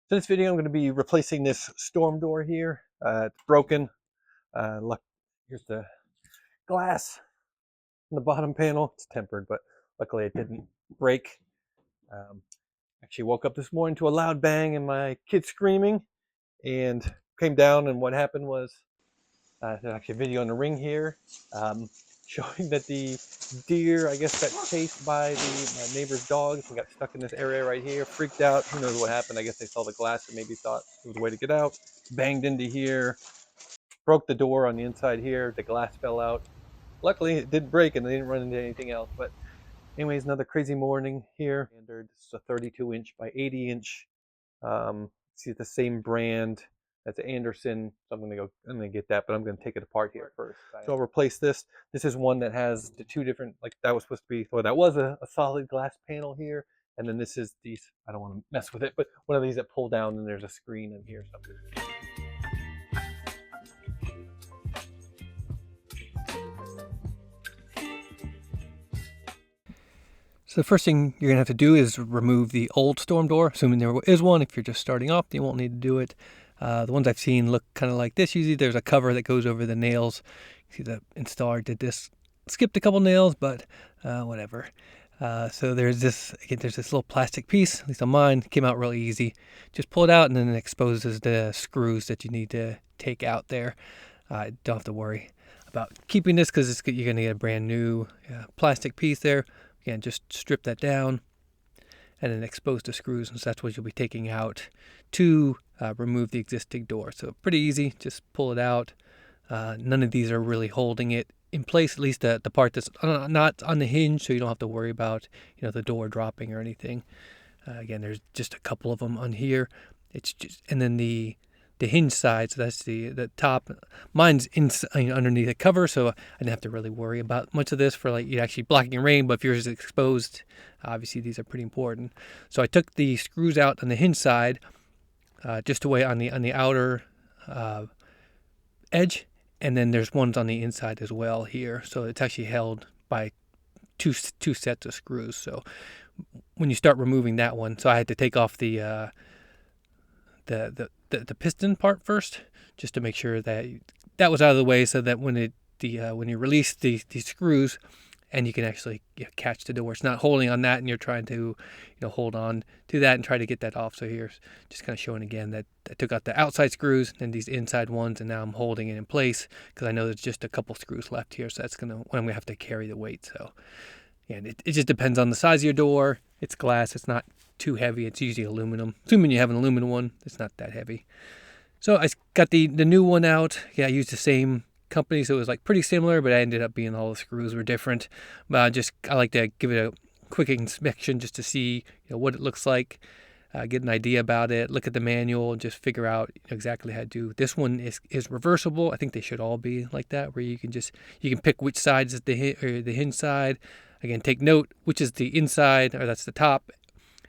So in this video, I'm going to be replacing this storm door here. It's broken. Look, here's the glass in the bottom panel. It's tempered, but luckily it didn't break. Um, Actually woke up this morning to a loud bang and my kid screaming, and came down, and what happened was there's actually a video in the ring here, um, showing that the deer, I guess, got chased by my neighbor's dogs and got stuck in this area right here, freaked out. Who knows what happened? I guess they saw the glass and maybe thought it was a way to get out. Banged into here, broke the door on the inside here. The glass fell out. Luckily, it didn't break and they didn't run into anything else. But anyways, another crazy morning here. Standard. This is a 32-inch by 80-inch. See the same brand. That's Andersen. So I'm gonna get that, but I'm gonna take it apart here first. So I'll replace this. This is one that has the two different, like that was supposed to be, well, that was a solid glass panel here. And then this is these, I don't want to mess with it, but one of these that pull down and there's a screen in here. Something. So the first thing you're gonna have to do is remove the old storm door, assuming there is one. If you're just starting off, you won't need to do it. The ones I've seen look kind of like this. Usually there's a cover that goes over the nails. You see the installer did this, skipped a couple nails, but whatever. So there's this little plastic piece, at least on mine, came out really easy. Just pull it out and then it exposes the screws that you need to take out there. Don't have to worry about keeping this because you're gonna get a brand new plastic piece there. Again, just strip that down and then expose the screws, and so that's what you'll be taking out to remove the existing door. So pretty easy, just pull it out. None of these are really holding it in place, at least the part that's not on the hinge, so you don't have to worry about the door dropping or anything. Again, there's just a couple of them on here. It's just, and then the hinge side, so that's the top. Mine's underneath the cover, so I didn't have to really worry about much of this for like actually blocking rain. But if yours is exposed, obviously these are pretty important. So I took the screws out on the hinge side, just away on the outer edge, and then there's ones on the inside as well here. So it's actually held by two sets of screws. So when you start removing that one, so I had to take off the piston part first, just to make sure that that was out of the way, so that when you release these screws, and you can actually catch the door, it's not holding on that, and you're trying to hold on to that and try to get that off. So here's just kind of showing again that I took out the outside screws and these inside ones, and now I'm holding it in place because I know there's just a couple screws left here, so that's when I'm gonna have to carry the weight. So yeah, it just depends on the size of your door. It's glass, it's not too heavy. It's usually aluminum. Assuming you have an aluminum one, it's not that heavy. So I got the new one out. Yeah, I used the same company, so it was like pretty similar, but I ended up being all the screws were different. But I like to give it a quick inspection just to see what it looks like, get an idea about it, look at the manual, and just figure out exactly how to do. This one is reversible. I think they should all be like that, where you can pick which side is the hinge side. Again, take note which is the inside, or that's the top,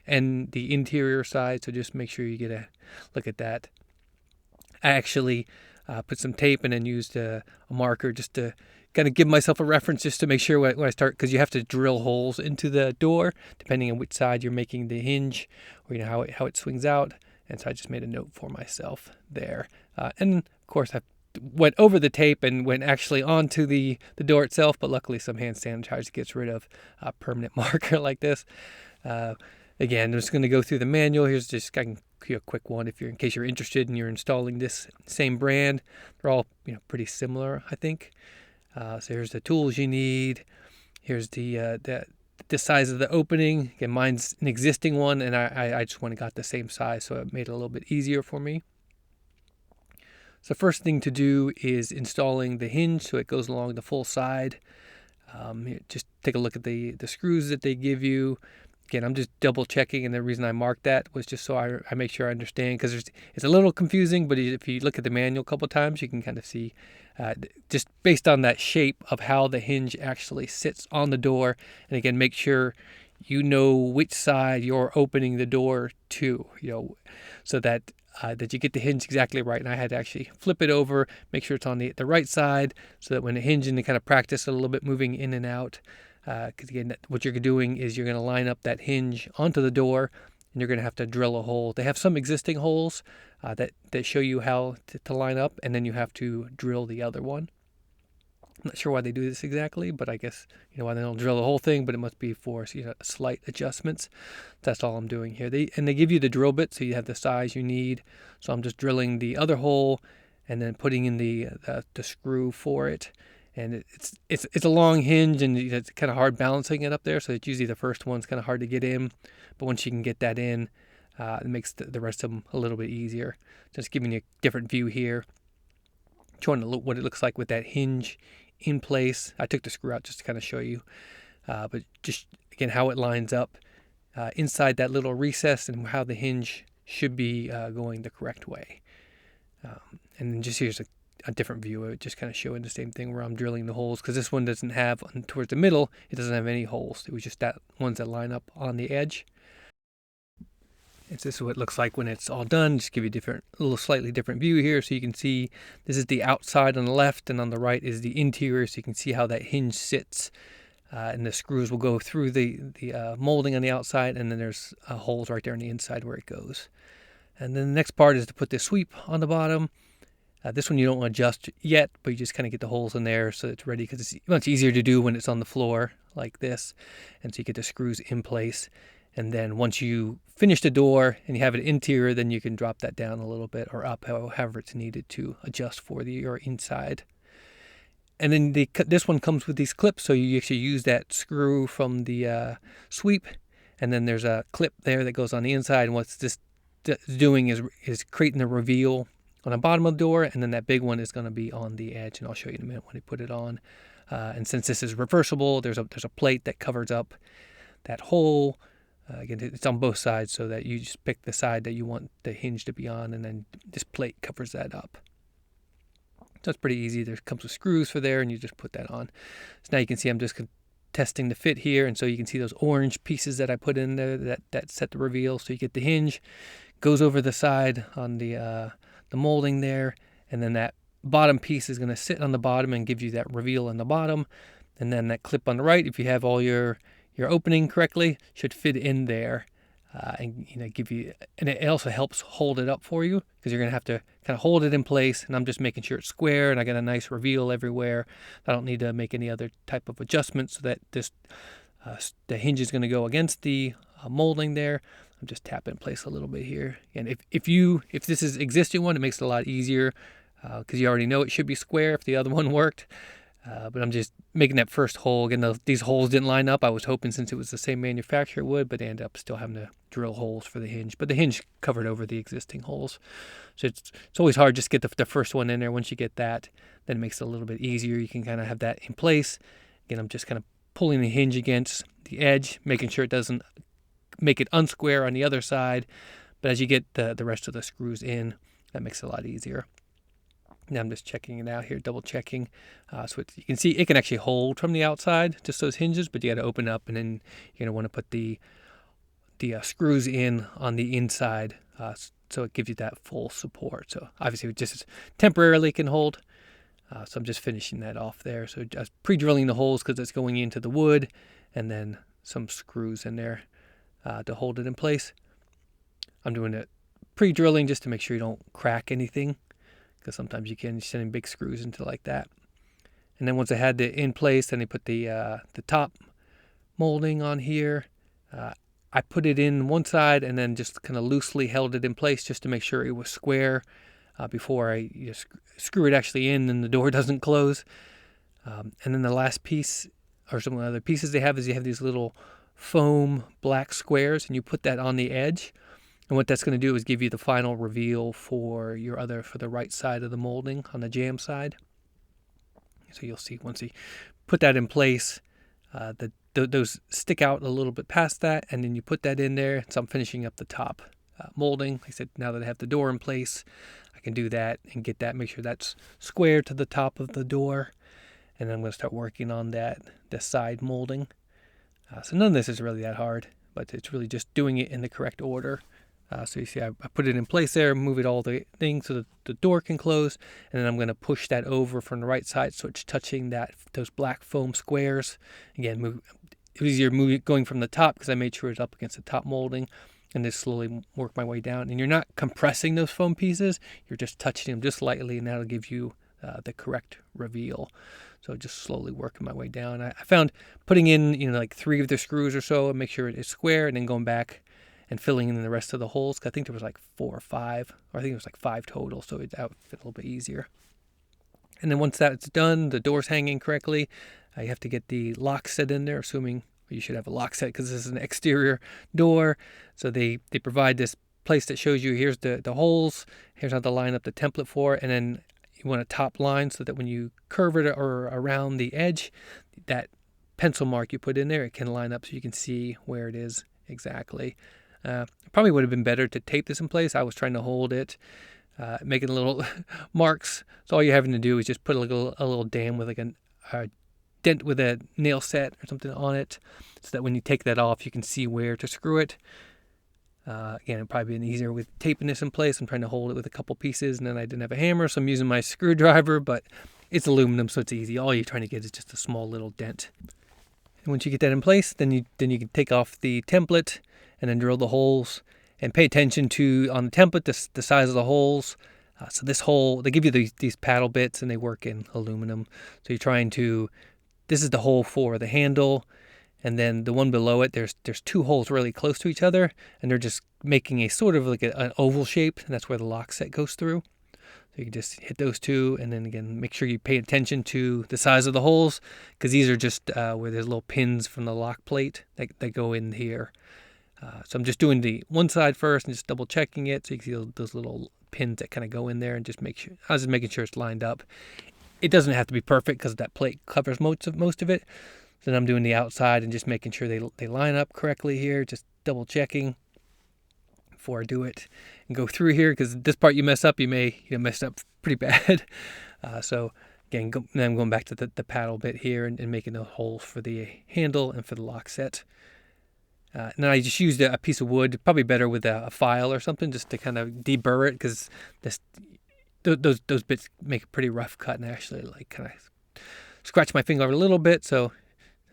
and the interior side. So just make sure you get a look at that. I actually put some tape and then used a marker just to kind of give myself a reference, just to make sure when I start, because you have to drill holes into the door depending on which side you're making the hinge, or how it swings out. And so I just made a note for myself there. And of course I went over the tape and went actually onto the door itself, but luckily some hand sanitizer gets rid of a permanent marker like this. Again, I'm just going to go through the manual. Here's just a quick one in case you're interested and you're installing this same brand. They're all pretty similar, I think. So here's the tools you need. Here's the size of the opening. Again, mine's an existing one, and I just got the same size, so it made it a little bit easier for me. So first thing to do is installing the hinge so it goes along the full side. Just take a look at the screws that they give you. Again, I'm just double checking, and the reason I marked that was just so I make sure I understand, because it's a little confusing, but if you look at the manual a couple of times, you can kind of see just based on that shape of how the hinge actually sits on the door. And again, make sure you know which side you're opening the door to, so that you get the hinge exactly right. And I had to actually flip it over, make sure it's on the right side, so that when the hinge, and you kind of practice a little bit moving in and out. Because again, what you're doing is you're going to line up that hinge onto the door, and you're going to have to drill a hole. They have some existing holes that show you how to line up, and then you have to drill the other one. I'm not sure why they do this exactly, but I guess why they don't drill the whole thing, but it must be for slight adjustments. That's all I'm doing here. They give you the drill bit, so you have the size you need. So I'm just drilling the other hole and then putting in the screw for it. And it's a long hinge, and it's kind of hard balancing it up there. So it's usually the first one's kind of hard to get in, but once you can get that in, it makes the rest of them a little bit easier. Just giving you a different view here, showing what it looks like with that hinge in place. I took the screw out just to kind of show you, but just again how it lines up inside that little recess and how the hinge should be going the correct way. And then just here's a different view of it, just kind of showing the same thing where I'm drilling the holes, because this one doesn't have, towards the middle, it doesn't have any holes. It was just that ones that line up on the edge. And so this is what it looks like when it's all done. Just give you a little slightly different view here, so you can see this is the outside on the left, and on the right is the interior, so you can see how that hinge sits. And the screws will go through the molding on the outside, and then there's holes right there on the inside where it goes. And then the next part is to put the sweep on the bottom. This one you don't adjust yet, but you just kind of get the holes in there so it's ready, because it's much easier to do when it's on the floor like this. And so you get the screws in place. And then once you finish the door and you have it interior, then you can drop that down a little bit or up, however it's needed to adjust for your inside. And then this one comes with these clips, so you actually use that screw from the sweep, and then there's a clip there that goes on the inside. And what's this doing is creating a reveal on the bottom of the door, and then that big one is going to be on the edge, and I'll show you in a minute when I put it on. And since this is reversible, there's a plate that covers up that hole. Again, it's on both sides, so that you just pick the side that you want the hinge to be on, and then this plate covers that up. So it's pretty easy. There comes with screws for there, and you just put that on. So now you can see I'm just testing the fit here, and so you can see those orange pieces that I put in there that set the reveal. So you get the hinge, goes over the side on the molding there, and then that bottom piece is going to sit on the bottom and give you that reveal on the bottom. And then that clip on the right, if you have all your opening correctly, should fit in there, and give you, and it also helps hold it up for you, because you're going to have to kind of hold it in place. And I'm just making sure it's square, and I got a nice reveal everywhere. I don't need to make any other type of adjustments, so that this the hinge is going to go against the molding there. I'm just tapping in place a little bit here. And if this is existing one, it makes it a lot easier, because you already know it should be square if the other one worked. But I'm just making that first hole. Again, these holes didn't line up. I was hoping, since it was the same manufacturer, it would, but I ended up still having to drill holes for the hinge. But the hinge covered over the existing holes. So it's always hard just to get the first one in there. Once you get that, then it makes it a little bit easier. You can kind of have that in place. Again, I'm just kind of pulling the hinge against the edge, making sure it doesn't make it unsquare on the other side. But as you get the rest of the screws in, that makes it a lot easier. Now I'm just checking it out here, double checking. So you can see it can actually hold from the outside, just those hinges, but you got to open up, and then you're going to want to put the screws in on the inside, so it gives you that full support. So obviously it just temporarily can hold. So I'm just finishing that off there. So just pre-drilling the holes, because it's going into the wood, and then some screws in there to hold it in place. I'm doing it pre-drilling just to make sure you don't crack anything, because sometimes you can send in big screws into like that. And then once I had it in place, then I put the top molding on here. I put it in one side and then just kind of loosely held it in place just to make sure it was square before I screw it actually in and the door doesn't close. And then the last piece, or some of the other pieces they have, is you have these little foam black squares, and you put that on the edge. And what that's going to do is give you the final reveal for the right side of the molding on the jam side. So you'll see once you put that in place, those stick out a little bit past that, and then you put that in there. So I'm finishing up the top molding. Like I said, now that I have the door in place, I can do that and get that, make sure that's square to the top of the door. And then I'm going to start working on the side molding. So none of this is really that hard, but it's really just doing it in the correct order. So you see I put it in place there, move it all the things so that the door can close, and then I'm going to push that over from the right side so it's touching those black foam squares. Again, it was easier going from the top because I made sure it's up against the top molding. and just slowly work my way down. And you're not compressing those foam pieces, you're just touching them just lightly, and that'll give you the correct reveal. So just slowly working my way down. I found putting in, like 3 of the screws or so and make sure it's square, and then going back and filling in the rest of the holes. I think there was like 4 or 5, or I think it was like 5 total, so that would fit a little bit easier. And then once that's done, the door's hanging correctly, you have to get the lock set in there, assuming you should have a lock set because this is an exterior door. So they provide this place that shows you here's the holes, here's how to line up the template for it, and then you want a top line so that when you curve it or around the edge, that pencil mark you put in there, it can line up so you can see where it is exactly. Probably would have been better to tape this in place. I was trying to hold it, making little marks. So all you're having to do is just put a little dam with like a dent with a nail set or something on it, so that when you take that off, you can see where to screw it. Again, it'd probably been easier with taping this in place. I'm trying to hold it with a couple pieces, and then I didn't have a hammer, so I'm using my screwdriver, but it's aluminum, so it's easy. All you're trying to get is just a small little dent. And once you get that in place, then you can take off the template and then drill the holes, and pay attention to, on the template, the size of the holes. So this hole, they give you these paddle bits, and they work in aluminum. So you're trying to, this is the hole for the handle, and then the one below it, there's 2 holes really close to each other, and they're just making a sort of like an oval shape, and that's where the lock set goes through. So you can just hit those 2, and then again, make sure you pay attention to the size of the holes, because these are just where there's little pins from the lock plate that go in here. So I'm just doing the one side first and just double checking it, so you can see those little pins that kind of go in there, and just make sure, I was just making sure it's lined up. It doesn't have to be perfect because that plate covers most of it. So then I'm doing the outside and just making sure they line up correctly here, just double checking before I do it and go through here, because this part you mess up, you may mess up pretty bad. So again, then I'm going back to the paddle bit here and making the holes for the handle and for the lock set. And then I just used a piece of wood, probably better with a file or something, just to kind of deburr it, because those bits make a pretty rough cut, and I actually like kind of scratch my finger a little bit, so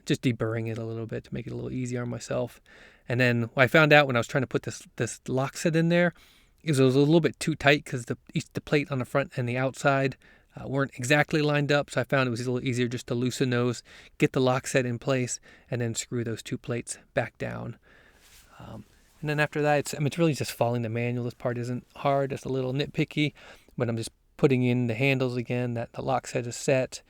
just deburring it a little bit to make it a little easier on myself. And then what I found out when I was trying to put this lock set in there is it was a little bit too tight, because the plate on the front and the outside weren't exactly lined up. So I found it was a little easier just to loosen those, get the lock set in place, and then screw those 2 plates back down. And then after that, it's really just following the manual. This part isn't hard. It's a little nitpicky, but I'm just putting in the handles again, that the lock set is set,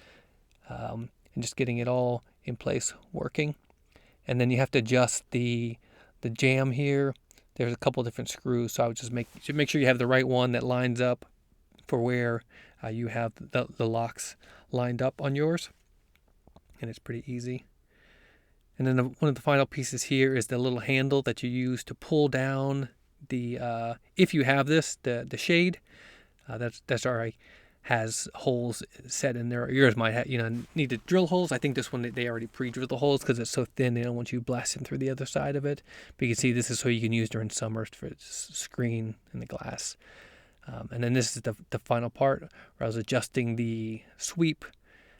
and just getting it all in place working. And then you have to adjust the jam here. There's a couple different screws, so I would just make sure you have the right one that lines up for where you have the locks lined up on yours, and it's pretty easy. And then one of the final pieces here is the little handle that you use to pull down the if you have this, the shade that's already has holes set in there. Yours might have, need to drill holes. I think this one, they already pre-drilled the holes because it's so thin, they don't want you blasting through the other side of it. But you can see this is so you can use during summer for screen in the glass. And then this is the final part where I was adjusting the sweep.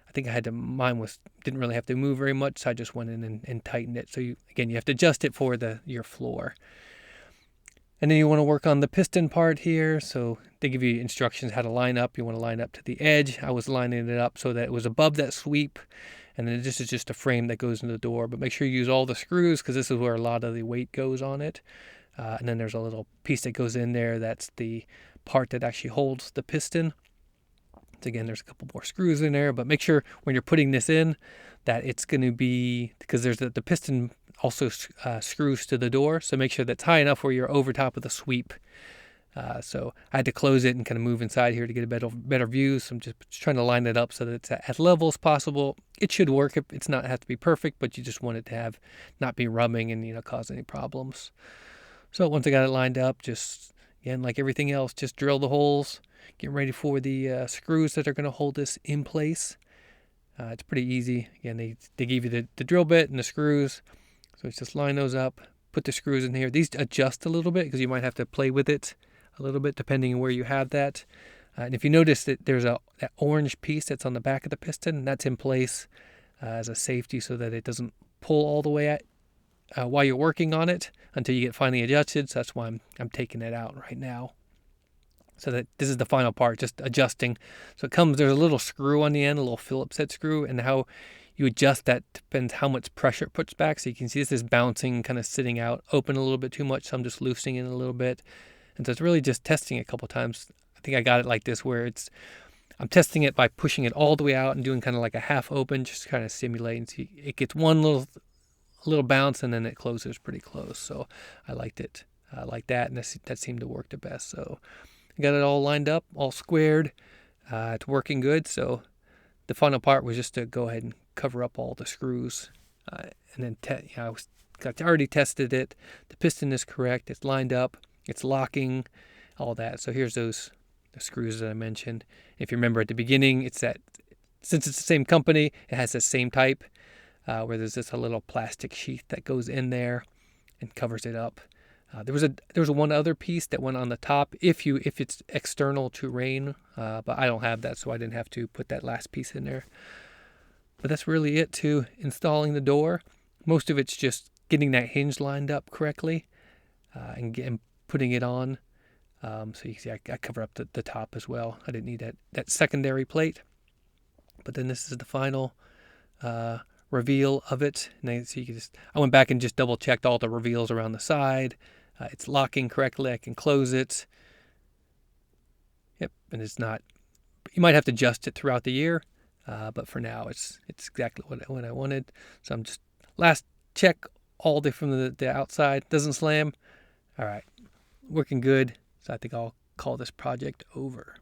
I think mine didn't really have to move very much, so I just went in and tightened it. So you have to adjust it for your floor. And then you want to work on the piston part here. So they give you instructions how to line up. You want to line up to the edge. I was lining it up so that it was above that sweep. And then this is just a frame that goes into the door. But make sure you use all the screws, because this is where a lot of the weight goes on it. And then there's a little piece that goes in there. That's the part that actually holds the piston. So again, there's a couple more screws in there. But make sure when you're putting this in that it's going to be, because there's the piston also screws to the door, so make sure that's high enough where you're over top of the sweep. So I had to close it and kind of move inside here to get a better view. So I'm just trying to line it up so that it's as level as possible. It should work. It's not have to be perfect, but you just want it to not be rubbing and cause any problems. So once I got it lined up, just again, like everything else, just drill the holes, get ready for the screws that are going to hold this in place. It's pretty easy. Again, they give you the drill bit and the screws. So it's just line those up, put the screws in here. These adjust a little bit because you might have to play with it a little bit depending on where you have that. And if you notice that there's that orange piece that's on the back of the piston, that's in place as a safety so that it doesn't pull all the way while you're working on it until you get finally adjusted. So that's why I'm taking it out right now. So that this is the final part, just adjusting. So there's a little screw on the end, a little Phillips head screw, and how you adjust that depends how much pressure it puts back. So you can see this is bouncing, kind of sitting out, open a little bit too much. So I'm just loosening it a little bit. And so it's really just testing it a couple times. I think I got it like this where I'm testing it by pushing it all the way out and doing kind of like a half open, just kind of simulating. So it gets one little bounce and then it closes pretty close. So I liked it like that, and that seemed to work the best. So I got it all lined up, all squared. It's working good. So the final part was just to go ahead and cover up all the screws, and then I already tested it. The piston is correct. It's lined up. It's locking, all that. So here's the screws that I mentioned. If you remember at the beginning, since it's the same company, it has the same type, where there's just a little plastic sheath that goes in there and covers it up. There was one other piece that went on the top if it's external to rain, but I don't have that, so I didn't have to put that last piece in there. But that's really it to installing the door. Most of it's just getting that hinge lined up correctly, and putting it on. So you can see I cover up the top as well. I didn't need that secondary plate. But then this is the final reveal of it. And so I went back and just double checked all the reveals around the side. It's locking correctly. I can close it. Yep, and it's not. You might have to adjust it throughout the year, but for now it's exactly what I wanted. So I'm just last check all from the outside. Doesn't slam. All right, working good. So I think I'll call this project over.